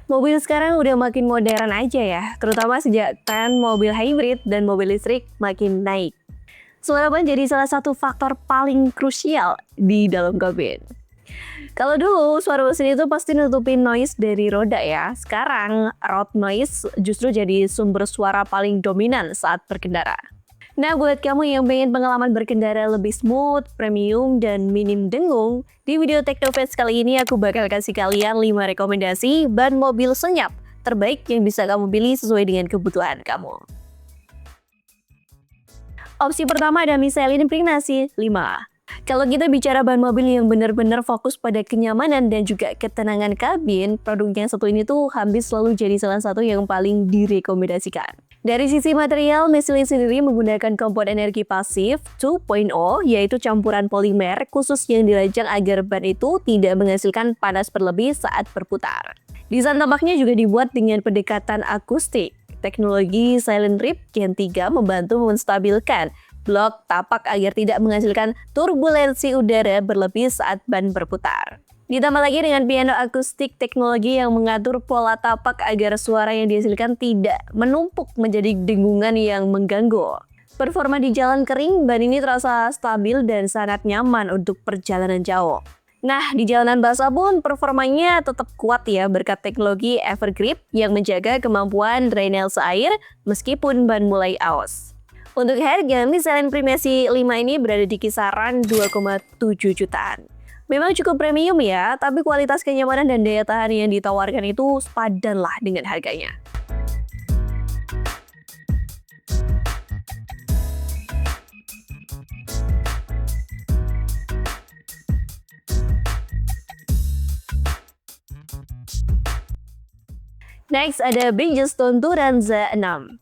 Mobil sekarang udah makin modern aja ya, terutama sejak tren mobil hybrid dan mobil listrik makin naik. Suara ban jadi salah satu faktor paling krusial di dalam kabin. Kalau dulu suara mesin itu pasti nutupin noise dari roda ya. Sekarang road noise justru jadi sumber suara paling dominan saat berkendara. Nah, buat kamu yang pengen pengalaman berkendara lebih smooth, premium, dan minim dengung, di video Teknofans kali ini aku bakal kasih kalian 5 rekomendasi ban mobil senyap terbaik yang bisa kamu pilih sesuai dengan kebutuhan kamu. Opsi pertama ada Michelin Prignasi 5. Kalau kita bicara ban mobil yang benar-benar fokus pada kenyamanan dan juga ketenangan kabin, produk yang satu ini tuh hampir selalu jadi salah satu yang paling direkomendasikan. Dari sisi material, Michelin sendiri menggunakan kompon energi pasif 2.0, yaitu campuran polimer khusus yang dirancang agar ban itu tidak menghasilkan panas berlebih saat berputar. Desain tampaknya juga dibuat dengan pendekatan akustik. Teknologi Silent Rip Gen 3 membantu menstabilkan blok tapak agar tidak menghasilkan turbulensi udara berlebih saat ban berputar. Ditambah lagi dengan piano akustik, teknologi yang mengatur pola tapak agar suara yang dihasilkan tidak menumpuk menjadi dengungan yang mengganggu. Performa di jalan kering, ban ini terasa stabil dan sangat nyaman untuk perjalanan jauh. Nah, di jalanan basah pun performanya tetap kuat ya berkat teknologi Evergrip yang menjaga kemampuan drainase air meskipun ban mulai aus. Untuk harga, Michelin Prignasi 5 ini berada di kisaran 2,7 jutaan. Memang cukup premium ya, tapi kualitas kenyamanan dan daya tahan yang ditawarkan itu sepadan lah dengan harganya. Next ada Bridgestone Turanza 6.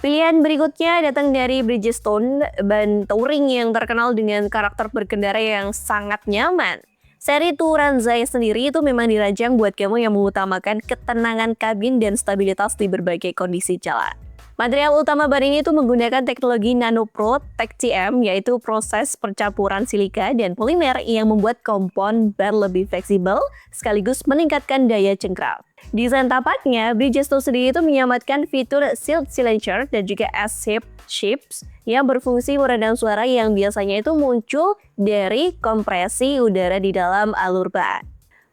Pilihan berikutnya datang dari Bridgestone, ban touring yang terkenal dengan karakter berkendara yang sangat nyaman. Seri Turanza sendiri itu memang dirancang buat kamu yang mengutamakan ketenangan kabin dan stabilitas di berbagai kondisi jalan. Material utama ban ini tuh menggunakan teknologi NanoPro TECTM, yaitu proses percampuran silika dan polimer yang membuat kompon ban lebih fleksibel sekaligus meningkatkan daya cengkram. Desain tapaknya, Bridgestone sendiri itu menyamatkan fitur Shield Silencer dan juga S-Shape Shifts yang berfungsi meredam suara yang biasanya itu muncul dari kompresi udara di dalam alur ban.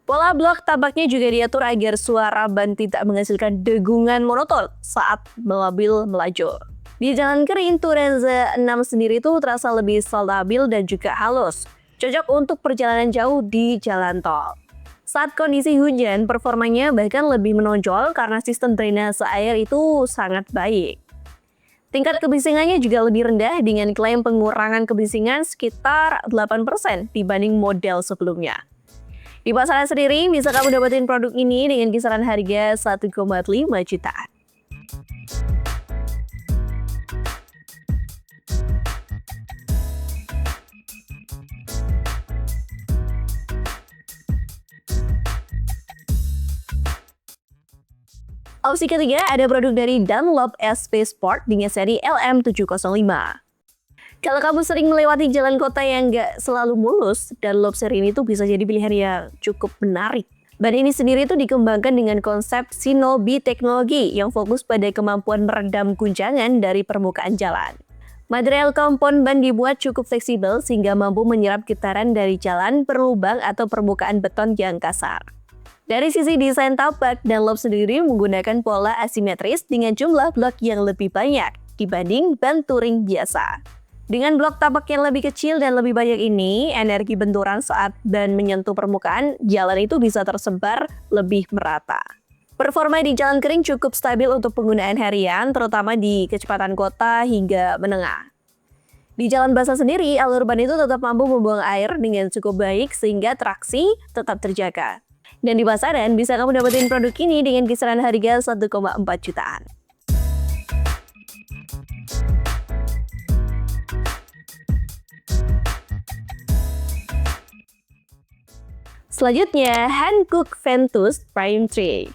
Pola blok tampaknya juga diatur agar suara ban tidak menghasilkan dengungan monoton saat mobil melaju. Di jalan kering, Turanza 6 sendiri itu terasa lebih stabil dan juga halus, cocok untuk perjalanan jauh di jalan tol. Saat kondisi hujan, performanya bahkan lebih menonjol karena sistem drainase air itu sangat baik. Tingkat kebisingannya juga lebih rendah dengan klaim pengurangan kebisingan sekitar 8% dibanding model sebelumnya. Di pasaran sendiri, bisa kamu dapetin produk ini dengan kisaran harga 1,5 jutaan. Opsi ketiga ada produk dari Dunlop SP Sport dengan seri LM705. Kalau kamu sering melewati jalan kota yang nggak selalu mulus, Dunlop seri ini tuh bisa jadi pilihan yang cukup menarik. Ban ini sendiri tuh dikembangkan dengan konsep Shinobi teknologi yang fokus pada kemampuan meredam guncangan dari permukaan jalan. Material kompon ban dibuat cukup fleksibel sehingga mampu menyerap getaran dari jalan, berlubang atau permukaan beton yang kasar. Dari sisi desain tapak, Dunlop sendiri menggunakan pola asimetris dengan jumlah blok yang lebih banyak dibanding ban touring biasa. Dengan blok tapak yang lebih kecil dan lebih banyak ini, energi benturan saat ban menyentuh permukaan jalan itu bisa tersebar lebih merata. Performa di jalan kering cukup stabil untuk penggunaan harian, terutama di kecepatan kota hingga menengah. Di jalan basah sendiri, alur ban itu tetap mampu membuang air dengan cukup baik sehingga traksi tetap terjaga. Dan di pasaran bisa kamu dapetin produk ini dengan kisaran harga 1,4 jutaan. Selanjutnya, Hankook Ventus Prime 3.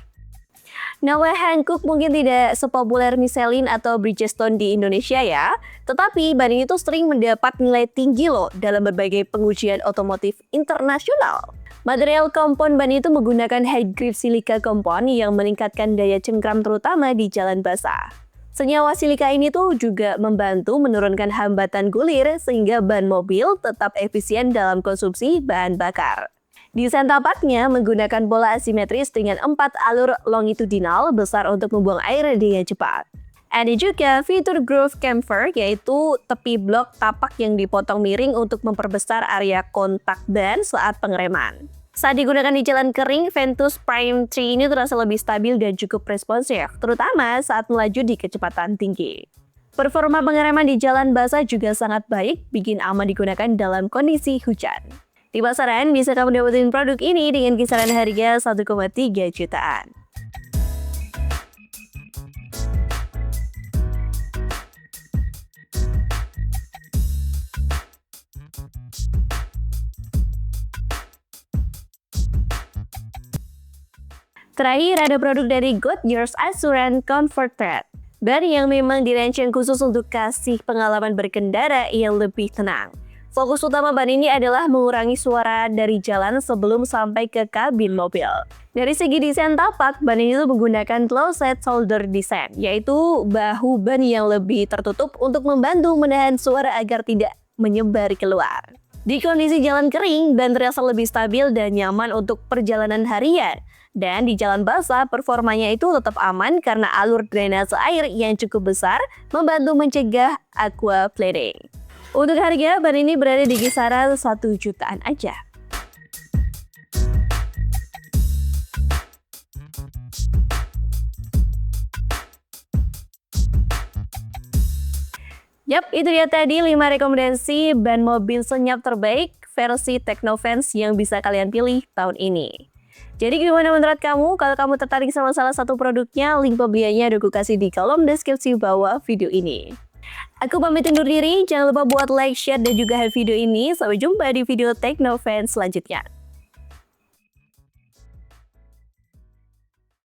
Nama Hankook mungkin tidak sepopuler Michelin atau Bridgestone di Indonesia ya, tetapi ban ini tuh sering mendapat nilai tinggi loh dalam berbagai pengujian otomotif internasional. Material kompon ban itu menggunakan high grip silika kompon yang meningkatkan daya cengkram terutama di jalan basah. Senyawa silika ini tuh juga membantu menurunkan hambatan gulir sehingga ban mobil tetap efisien dalam konsumsi bahan bakar. Desain tapaknya menggunakan bola asimetris dengan 4 alur longitudinal besar untuk membuang air dengan cepat. Ada juga fitur groove chamfer, yaitu tepi blok tapak yang dipotong miring untuk memperbesar area kontak ban saat pengereman. Saat digunakan di jalan kering, Ventus Prime 3 ini terasa lebih stabil dan cukup responsif, terutama saat melaju di kecepatan tinggi. Performa pengereman di jalan basah juga sangat baik, bikin aman digunakan dalam kondisi hujan. Di pasaran bisa kamu dapetin produk ini dengan kisaran harga 1,3 jutaan. Terakhir ada produk dari Goodyear's Assurance Comfort Thread. Ban yang memang dirancang khusus untuk kasih pengalaman berkendara yang lebih tenang. Fokus utama ban ini adalah mengurangi suara dari jalan sebelum sampai ke kabin mobil. Dari segi desain tapak, ban ini menggunakan closed shoulder design, yaitu bahu ban yang lebih tertutup untuk membantu menahan suara agar tidak menyebar keluar. Di kondisi jalan kering, ban terasa lebih stabil dan nyaman untuk perjalanan harian. Dan di jalan basah, performanya itu tetap aman karena alur drainase air yang cukup besar membantu mencegah aquaplaning. Untuk harga, ban ini berada di kisaran 1 jutaan aja. Yap, itu dia tadi 5 rekomendasi ban mobil senyap terbaik versi Teknovans yang bisa kalian pilih tahun ini. Jadi gimana menurut kamu? Kalau kamu tertarik sama salah satu produknya, link pembeliannya aku kasih di kolom deskripsi bawah video ini. Aku pamit undur diri, jangan lupa buat like, share, dan juga video ini. Sampai jumpa di video Teknovans selanjutnya.